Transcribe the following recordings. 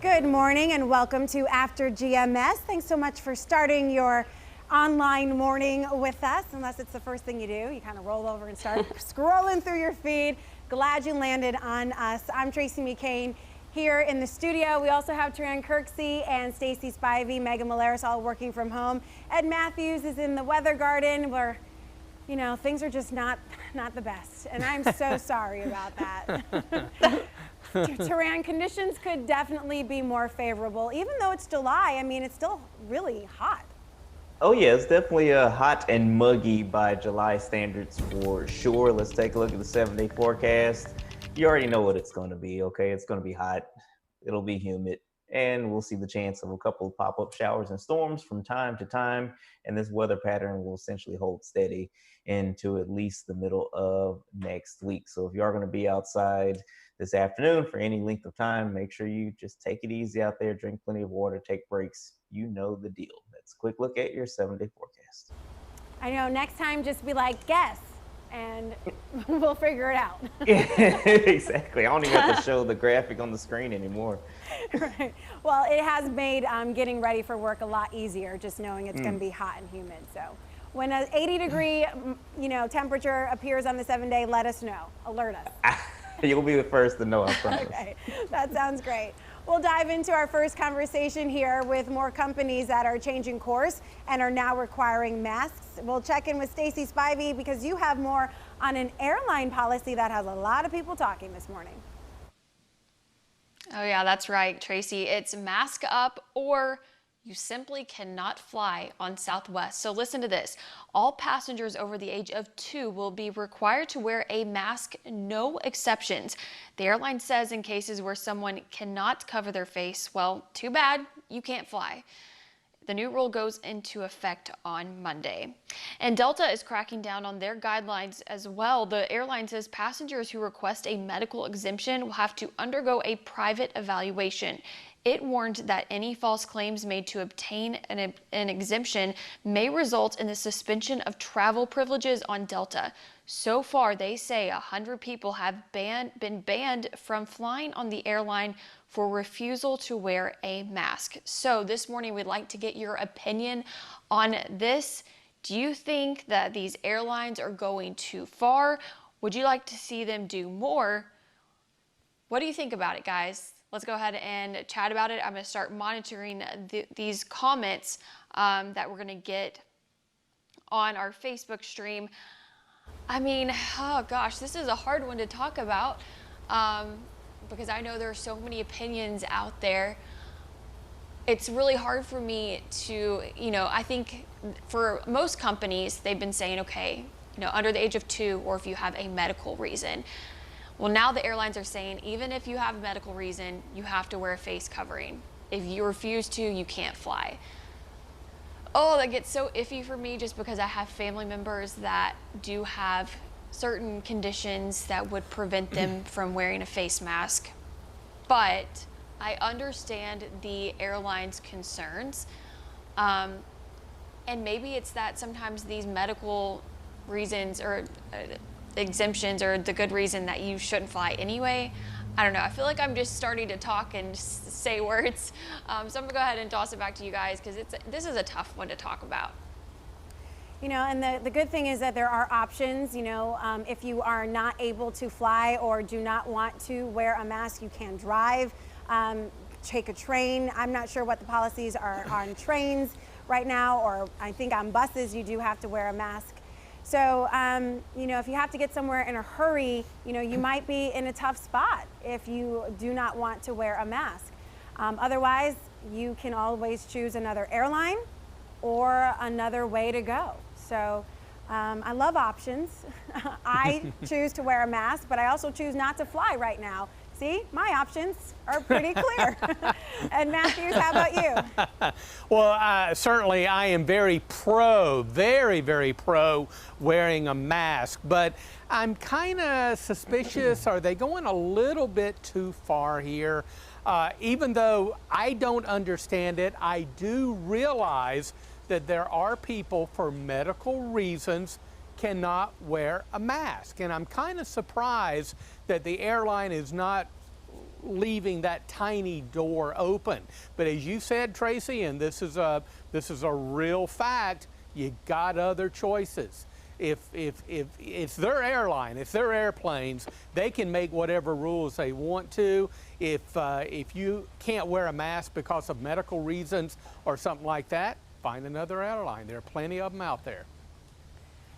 Good morning and welcome to After GMS. Thanks so much for starting your online morning with us. Unless it's the first thing you do, you kind of roll over and start scrolling through your feed. Glad you landed on us. I'm Tracy McCain here in the studio. We also have Taran Kirksey and Stacy Spivey, Megan Malaris all working from home. Ed Matthews is in the weather garden where, you know, things are just not the best. And I'm so sorry about that. Taran, conditions could definitely be more favorable. Even though it's July, I mean, it's still really hot. Oh yeah, it's definitely hot and muggy by July standards for sure. Let's take a look at the 7-day forecast. You already know what it's going to be, okay? It's going to be hot. It'll be humid. And we'll see the chance of a couple of pop-up showers and storms from time to time. And this weather pattern will essentially hold steady into at least the middle of next week. So if you are going to be outside this afternoon for any length of time, make sure you just take it easy out there, drink plenty of water, take breaks. You know the deal. That's a quick look at your 7-day forecast. I know, next time just be like, guess, and we'll figure it out. Yeah, exactly. I don't even have to show the graphic on the screen anymore. Right. Well, it has made getting ready for work a lot easier, just knowing it's going to be hot and humid. So when an 80-degree temperature appears on the 7-day, let us know. Alert us. You'll be the first to know, I promise. Okay, that sounds great. We'll dive into our first conversation here with more companies that are changing course and are now requiring masks. We'll check in with Stacy Spivey because you have more on an airline policy that has a lot of people talking this morning. Oh yeah, that's right, Tracy. It's mask up or you simply cannot fly on Southwest. So listen to this. All passengers over the age of 2 will be required to wear a mask, no exceptions. The airline says in cases where someone cannot cover their face, well, too bad, you can't fly. The new rule goes into effect on Monday. And Delta is cracking down on their guidelines as well. The airline says passengers who request a medical exemption will have to undergo a private evaluation. It warned that any false claims made to obtain an exemption may result in the suspension of travel privileges on Delta. So far, they say 100 people have been banned from flying on the airline for refusal to wear a mask. So this morning, we'd like to get your opinion on this. Do you think that these airlines are going too far? Would you like to see them do more? What do you think about it, guys? Let's go ahead and chat about it. I'm going to start monitoring these comments that we're going to get on our Facebook stream. I mean, oh gosh, this is a hard one to talk about because I know there are so many opinions out there. It's really hard for me to, I think for most companies, they've been saying, okay, under the age of 2 or if you have a medical reason. Well, now the airlines are saying, even if you have a medical reason, you have to wear a face covering. If you refuse to, you can't fly. Oh, that gets so iffy for me just because I have family members that do have certain conditions that would prevent them from wearing a face mask. But I understand the airline's concerns. And maybe it's that sometimes these medical reasons or exemptions are the good reason that you shouldn't fly anyway. I don't know. I feel like I'm just starting to talk and say words. So I'm going to go ahead and toss it back to you guys because this is a tough one to talk about. You know, and the good thing is that there are options. You know, if you are not able to fly or do not want to wear a mask, you can drive, take a train. I'm not sure what the policies are on trains right now, or I think on buses you do have to wear a mask. So, you know, if you have to get somewhere in a hurry, you know, you might be in a tough spot if you do not want to wear a mask. Otherwise, you can always choose another airline or another way to go. So I love options. I choose to wear a mask, but I also choose not to fly right now. See, my options are pretty clear. And Matthews, how about you? Well, certainly I am very pro wearing a mask, but I'm kind of suspicious. Are they going a little bit too far here? Even though I don't understand it, I do realize that there are people for medical reasons cannot wear a mask. And I'm kind of surprised that the airline is not leaving that tiny door open. But as you said, Tracy, and this is a real fact, you got other choices. If it's their airline, it's their airplanes, they can make whatever rules they want to. If you can't wear a mask because of medical reasons or something like that, find another airline. There are plenty of them out there.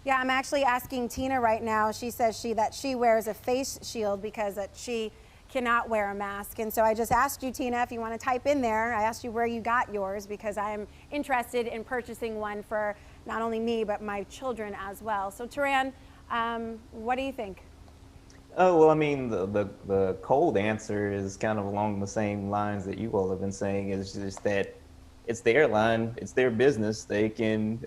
Yeah, I'm actually asking Tina right now. She says that she wears a face shield because that she cannot wear a mask. And so I just asked you, Tina, if you want to type in there. I asked you where you got yours because I am interested in purchasing one for not only me, but my children as well. So Taran, what do you think? Oh, well, I mean, the cold answer is kind of along the same lines that you all have been saying. Is just that it's the airline, it's their business. They can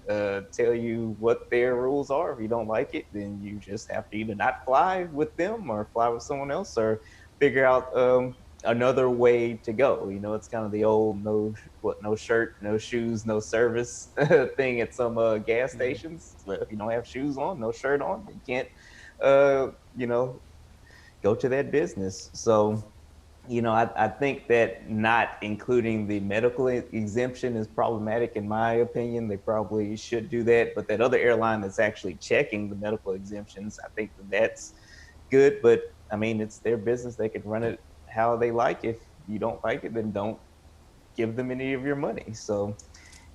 tell you what their rules are. If you don't like it, then you just have to either not fly with them or fly with someone else or figure out another way to go. You know, it's kind of the old no shirt, no shoes, no service thing at some gas stations. If you don't have shoes on, no shirt on, you can't, you know, go to that business. So, you know, I think that not including the medical exemption is problematic in my opinion. They probably should do that. But that other airline that's actually checking the medical exemptions, I think that's good. But I mean, it's their business. They can run it how they like. If you don't like it, then don't give them any of your money. So,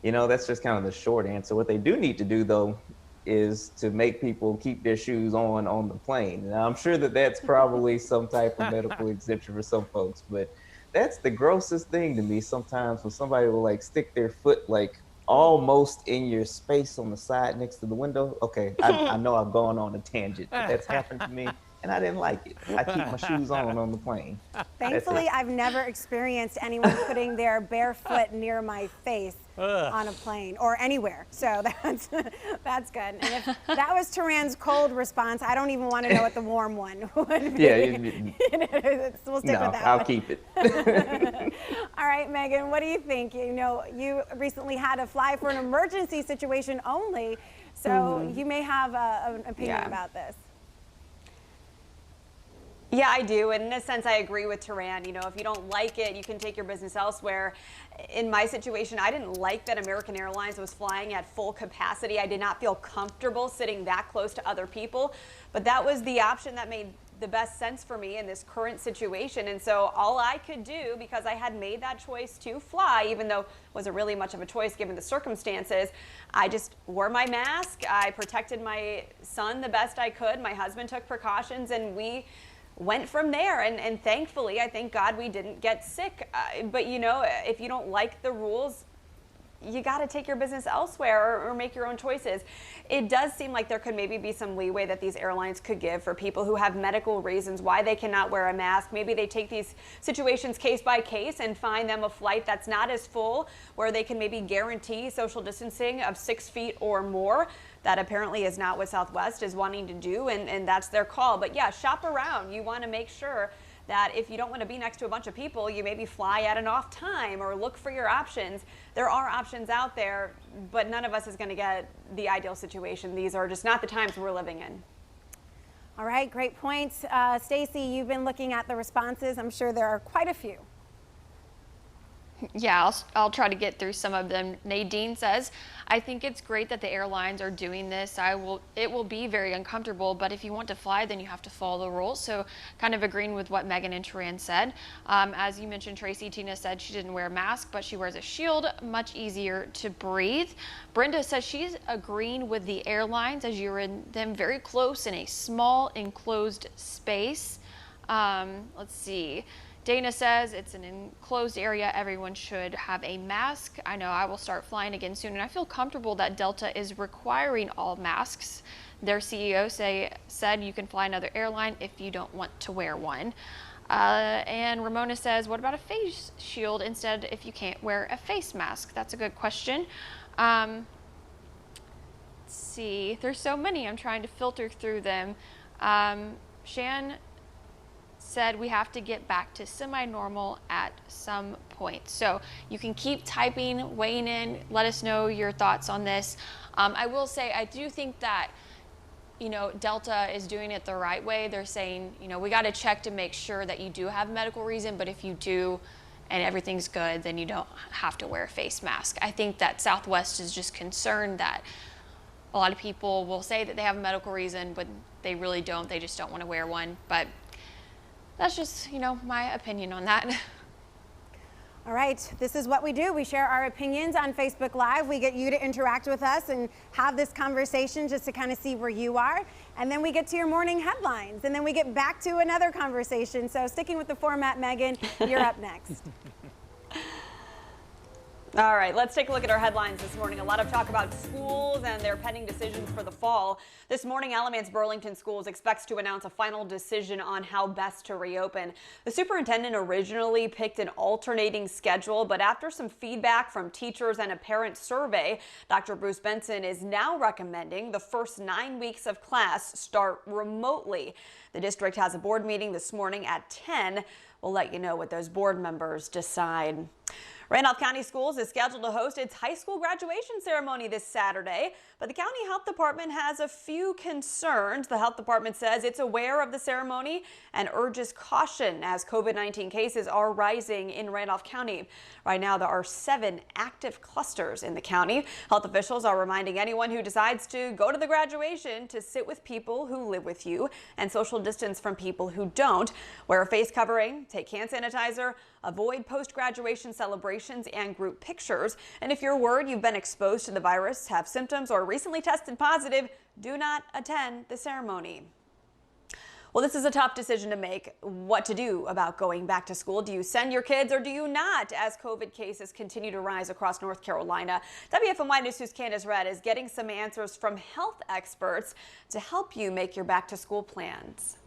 you know, that's just kind of the short answer. What they do need to do, though, is to make people keep their shoes on the plane. Now, I'm sure that that's probably some type of medical exemption for some folks, but that's the grossest thing to me sometimes when somebody will like stick their foot like almost in your space on the side next to the window. Okay, I know I've gone on a tangent, but that's happened to me and I didn't like it. I keep my shoes on the plane. Thankfully, I've never experienced anyone putting their bare foot near my face on a plane or anywhere. So that's good. And if that was Taran's cold response, I don't even want to know what the warm one would be. Yeah, we'll stick with that I'll one. keep it. All right, Megan, what do you think? You know, you recently had to fly for an emergency situation only, so you may have an opinion about this. Yeah, I do. And in a sense, I agree with Taran. You know, if you don't like it, you can take your business elsewhere. In my situation, I didn't like that American Airlines was flying at full capacity. I did not feel comfortable sitting that close to other people. But that was the option that made the best sense for me in this current situation. And so all I could do, because I had made that choice to fly, even though it wasn't really much of a choice given the circumstances, I just wore my mask. I protected my son the best I could. My husband took precautions, and we went from there, and thankfully, I thank God we didn't get sick. But you know, if you don't like the rules, you got to take your business elsewhere or make your own choices. It does seem like there could maybe be some leeway that these airlines could give for people who have medical reasons why they cannot wear a mask. Maybe they take these situations case by case and find them a flight that's not as full, where they can maybe guarantee social distancing of 6 feet or more. That apparently is not what Southwest is wanting to do, and that's their call. But yeah, shop around. You want to make sure that if you don't want to be next to a bunch of people, you maybe fly at an off time or look for your options. There are options out there, but none of us is going to get the ideal situation. These are just not the times we're living in. All right, great points. Stacy, you've been looking at the responses. I'm sure there are quite a few. Yeah, I'll try to get through some of them. Nadine says, I think it's great that the airlines are doing this. It will be very uncomfortable, but if you want to fly, then you have to follow the rules. So kind of agreeing with what Megan and Taran said. As you mentioned, Tracy, Tina said she didn't wear a mask, but she wears a shield, much easier to breathe. Brenda says she's agreeing with the airlines as you're in them very close in a small enclosed space. Let's see. Dana says it's an enclosed area. Everyone should have a mask. I know I will start flying again soon, and I feel comfortable that Delta is requiring all masks. Their CEO said you can fly another airline if you don't want to wear one. And Ramona says, what about a face shield instead if you can't wear a face mask? That's a good question. Let's see. There's so many. I'm trying to filter through them. Shan said we have to get back to semi-normal at some point. So you can keep typing, weighing in, let us know your thoughts on this. I will say, I do think that, Delta is doing it the right way. They're saying, we got to check to make sure that you do have medical reason, but if you do and everything's good, then you don't have to wear a face mask. I think that Southwest is just concerned that a lot of people will say that they have a medical reason, but they really don't. They just don't want to wear one. But that's just, my opinion on that. All right, this is what we do. We share our opinions on Facebook Live. We get you to interact with us and have this conversation just to kind of see where you are. And then we get to your morning headlines. And then we get back to another conversation. So sticking with the format, Megan, you're up next. All right, let's take a look at our headlines this morning. A lot of talk about schools and their pending decisions for the fall. This morning, Alamance Burlington Schools expects to announce a final decision on how best to reopen. The superintendent originally picked an alternating schedule, but after some feedback from teachers and a parent survey, Dr. Bruce Benson is now recommending the first 9 weeks of class start remotely. The district has a board meeting this morning at 10. We'll let you know what those board members decide. Randolph County Schools is scheduled to host its high school graduation ceremony this Saturday, but the county health department has a few concerns. The health department says it's aware of the ceremony and urges caution as COVID-19 cases are rising in Randolph County. Right now, there are 7 active clusters in the county. Health officials are reminding anyone who decides to go to the graduation to sit with people who live with you and social distance from people who don't. Wear a face covering, take hand sanitizer, avoid post-graduation celebrations and group pictures. And if you're worried you've been exposed to the virus, have symptoms, or recently tested positive, do not attend the ceremony. Well, this is a tough decision to make. What to do about going back to school? Do you send your kids or do you not as COVID cases continue to rise across North Carolina? WFMY News 2's Candace Redd is getting some answers from health experts to help you make your back to school plans.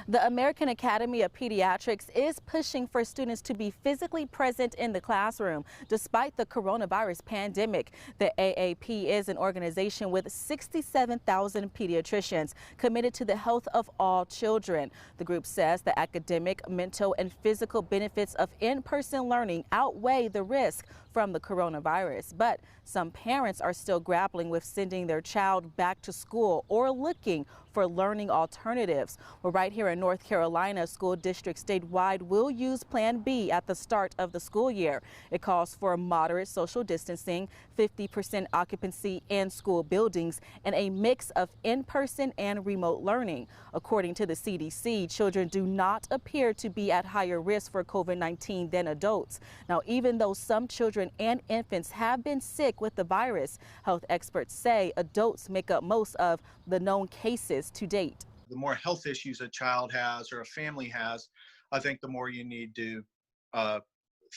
The American Academy of Pediatrics is pushing for students to be physically present in the classroom despite the coronavirus pandemic. The AAP is an organization with 67,000 pediatricians committed to the health of all children. The group says the academic, mental, and physical benefits of in-person learning outweigh the risk from the coronavirus. But some parents are still grappling with sending their child back to school or looking for learning alternatives. Well, right here in North Carolina, school districts statewide will use Plan B at the start of the school year. It calls for moderate social distancing, 50% occupancy in school buildings, and a mix of in-person and remote learning. According to the CDC, children do not appear to be at higher risk for COVID-19 than adults. Now, even though some children and infants have been sick with the virus, health experts say adults make up most of the known cases to date. The more health issues a child has or a family has, I think the more you need to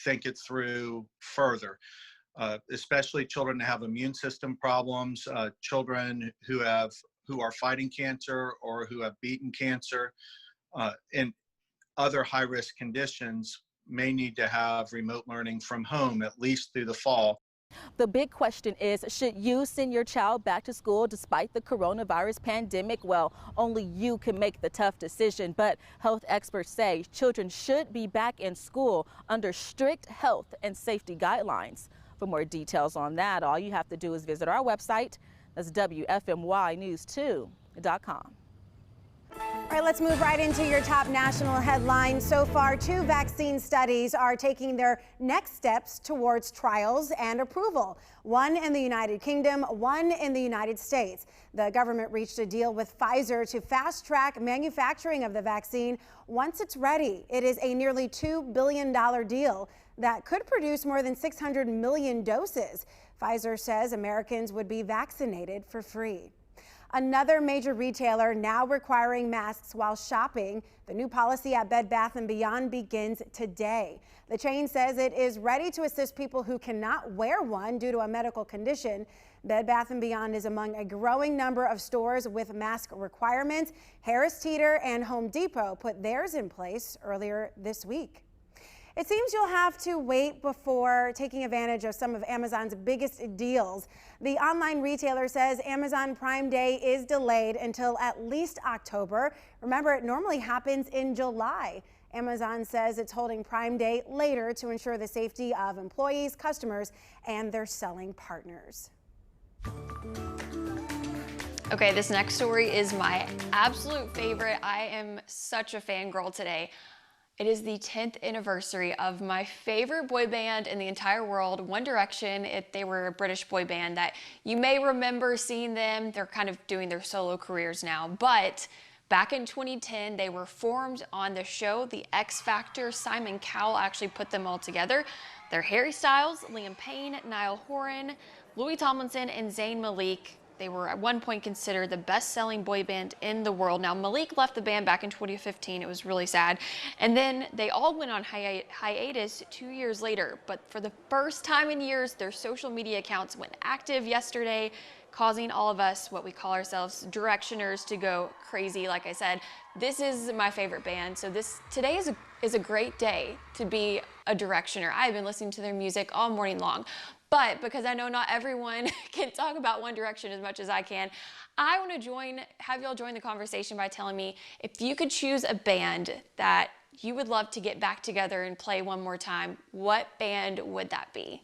think it through further. especially children that have immune system problems, children who are fighting cancer or who have beaten cancer, and other high-risk conditions may need to have remote learning from home at least through the fall. The big question is, should you send your child back to school despite the coronavirus pandemic? Well, only you can make the tough decision, but health experts say children should be back in school under strict health and safety guidelines. For more details on that, all you have to do is visit our website. That's WFMYnews2.com. All right, let's move right into your top national headlines. So far, 2 vaccine studies are taking their next steps towards trials and approval. One in the United Kingdom, one in the United States. The government reached a deal with Pfizer to fast-track manufacturing of the vaccine once it's ready. It is a nearly $2 billion deal that could produce more than 600 million doses. Pfizer says Americans would be vaccinated for free. Another major retailer now requiring masks while shopping. The new policy at Bed Bath & Beyond begins today. The chain says it is ready to assist people who cannot wear one due to a medical condition. Bed Bath & Beyond is among a growing number of stores with mask requirements. Harris Teeter and Home Depot put theirs in place earlier this week. It seems you'll have to wait before taking advantage of some of Amazon's biggest deals. The online retailer says Amazon Prime Day is delayed until at least October. Remember, it normally happens in July. Amazon says it's holding Prime Day later to ensure the safety of employees, customers, and their selling partners. Okay, this next story is my absolute favorite. I am such a fangirl today. It is the 10th anniversary of my favorite boy band in the entire world, One Direction. They were a British boy band that you may remember seeing them. They're kind of doing their solo careers now. But back in 2010, they were formed on the show The X Factor. Simon Cowell actually put them all together. They're Harry Styles, Liam Payne, Niall Horan, Louis Tomlinson, and Zayn Malik. They were at one point considered the best-selling boy band in the world. Now, Malik left the band back in 2015. It was really sad. And then they all went on hiatus 2 years later. But for the first time in years, their social media accounts went active yesterday, causing all of us, what we call ourselves, Directioners, to go crazy. Like I said, this is my favorite band. So today is a great day to be a Directioner. I've been listening to their music all morning long. But because I know not everyone can talk about One Direction as much as I can, I want to have y'all join the conversation by telling me if you could choose a band that you would love to get back together and play one more time, what band would that be?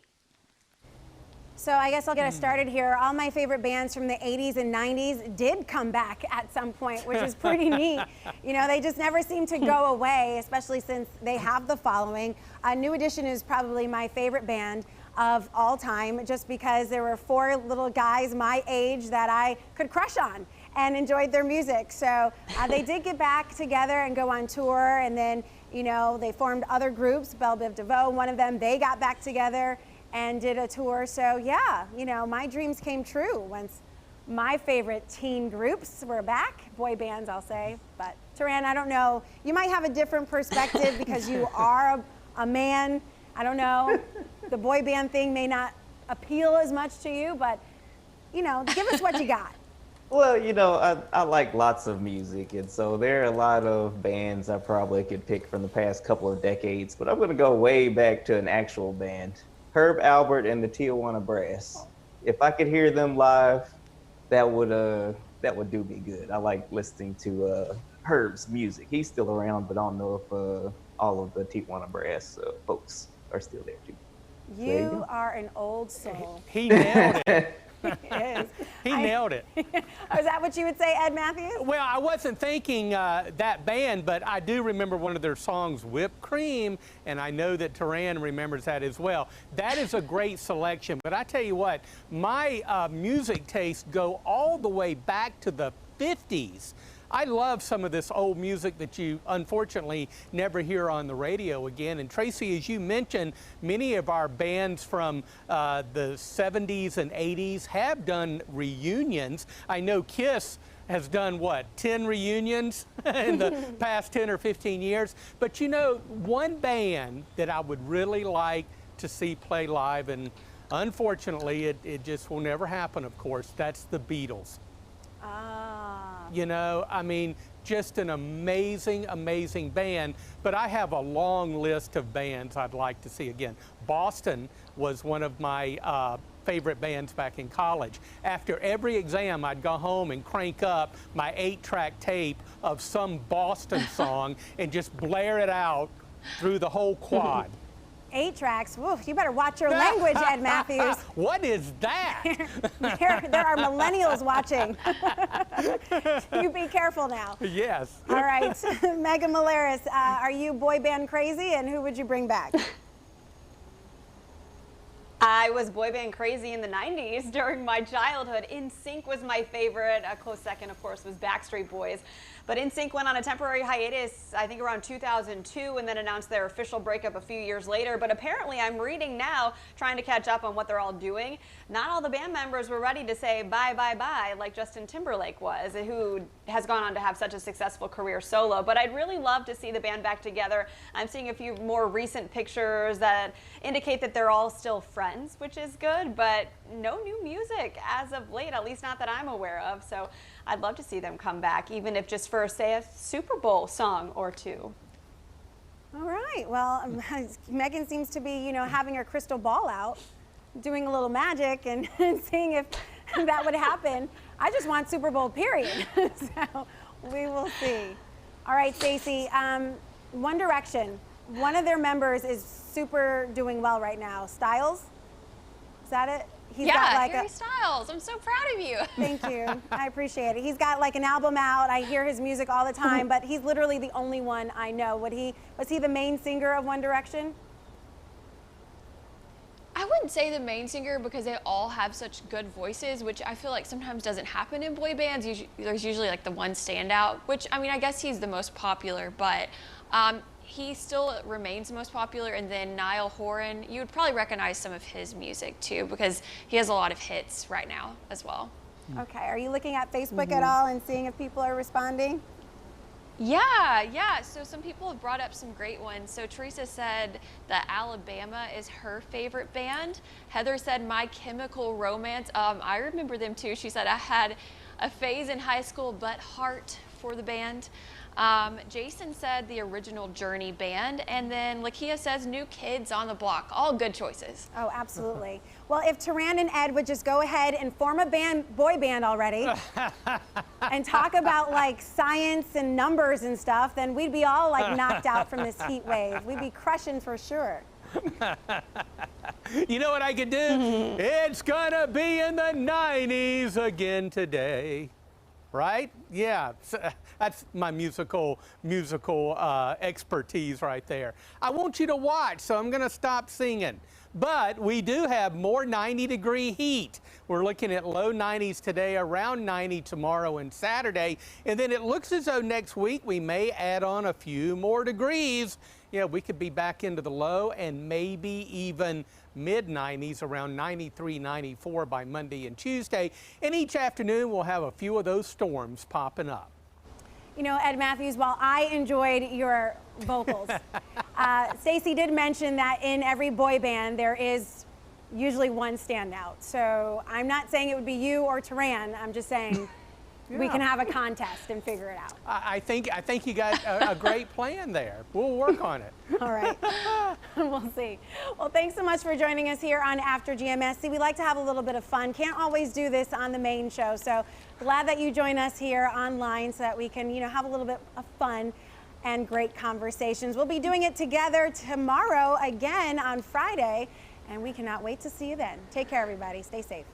So I guess I'll get us started here. All my favorite bands from the 80s and 90s did come back at some point, which is pretty neat. You know, they just never seem to go away, especially since they have the following. New Edition is probably my favorite band of all time, just because there were 4 little guys my age that I could crush on and enjoyed their music. So they did get back together and go on tour, and then, you know, they formed other groups. Belle Biv DeVoe, one of them, they got back together and did a tour. So yeah, you know, my dreams came true once my favorite teen groups were back, boy bands I'll say. But Taran, I don't know, you might have a different perspective because you are a man. I don't know, the boy band thing may not appeal as much to you, but, you know, give us what you got. Well, you know, I like lots of music, and so there are a lot of bands I probably could pick from the past couple of decades, but I'm going to go way back to an actual band, Herb Alpert and the Tijuana Brass. If I could hear them live, that would do me good. I like listening to Herb's music. He's still around, but I don't know if all of the Tijuana Brass folks are still there too. You are an old soul. He nailed it. He is. He nailed it. Is that what you would say, Ed Matthews? Well, I wasn't thinking that band, but I do remember one of their songs, Whipped Cream, and I know that Taran remembers that as well. That is a great selection, but I tell you what, my music tastes go all the way back to the 50s. I love some of this old music that you unfortunately never hear on the radio again. And Tracy, as you mentioned, many of our bands from the 70s and 80s have done reunions. I know Kiss has done, what, 10 reunions in the past 10 or 15 years. But you know, one band that I would really like to see play live, and Unfortunately, it just will never happen, of course. That's the Beatles. Ah. You know, I mean, just an amazing, amazing band. But I have a long list of bands I'd like to see again. Boston was one of my favorite bands back in college. After every exam, I'd go home and crank up my 8-track tape of some Boston song and just blare it out through the whole quad. 8 tracks. Woo, you better watch your language, Ed Matthews. What is that? There are millennials watching. You be careful now. Yes. All right, Megan Malaris, are you boy band crazy, and who would you bring back? I was boy band crazy in the 90s during my childhood. NSYNC was my favorite. A close second, of course, was Backstreet Boys. But NSYNC went on a temporary hiatus, I think around 2002, and then announced their official breakup a few years later. But apparently, I'm reading now, trying to catch up on what they're all doing. Not all the band members were ready to say bye, bye, bye, like Justin Timberlake was, who has gone on to have such a successful career solo. But I'd really love to see the band back together. I'm seeing a few more recent pictures that indicate that they're all still friends, which is good, but no new music as of late, at least not that I'm aware of. So I'd love to see them come back, even if just for, say, a Super Bowl song or two. All right. Well, Megan seems to be, having her crystal ball out, doing a little magic and seeing if that would happen. I just want Super Bowl, period. So we will see. All right, Stacey. One Direction. One of their members is super doing well right now. Styles? Is that it? He's got like Harry Styles. I'm so proud of you. Thank you. I appreciate it. He's got like an album out. I hear his music all the time, but he's literally the only one I know. Was he the main singer of One Direction? I wouldn't say the main singer because they all have such good voices, which I feel like sometimes doesn't happen in boy bands. There's usually like the one standout, which, I mean, I guess he's the most popular, but he still remains the most popular. And then Niall Horan, you would probably recognize some of his music too, because he has a lot of hits right now as well. Okay, are you looking at Facebook at all and seeing if people are responding? Yeah. So some people have brought up some great ones. So Teresa said that Alabama is her favorite band. Heather said My Chemical Romance. I remember them too. She said I had a phase in high school, but heart for the band. Jason said the original Journey band, and then Lakia says New Kids on the Block. All good choices. Oh, absolutely. Well, if Taran and Ed would just go ahead and form a boy band already and talk about like science and numbers and stuff, then we'd be all like knocked out from this heat wave. We'd be crushing for sure. You know what I could do? It's gonna be in the 90s again today. Right? Yeah, that's my musical expertise right there. I want you to watch, so I'm going to stop singing. But we do have more 90-degree heat. We're looking at low 90s today, around 90 tomorrow and Saturday. And then it looks as though next week we may add on a few more degrees. Yeah, we could be back into the low and maybe even mid-90s, around 93, 94 by Monday and Tuesday. And each afternoon we'll have a few of those storms popping up. You know, Ed Matthews, while I enjoyed your vocals, Stacey did mention that in every boy band there is usually one standout. So I'm not saying it would be you or Taran. I'm just saying we can have a contest and figure it out. I think you got a great plan there. We'll work on it. All right. We'll see. Well, thanks so much for joining us here on After GMS. See, we like to have a little bit of fun. Can't always do this on the main show. So glad that you join us here online so that we can, have a little bit of fun and great conversations. We'll be doing it together tomorrow again on Friday, and we cannot wait to see you then. Take care, everybody. Stay safe.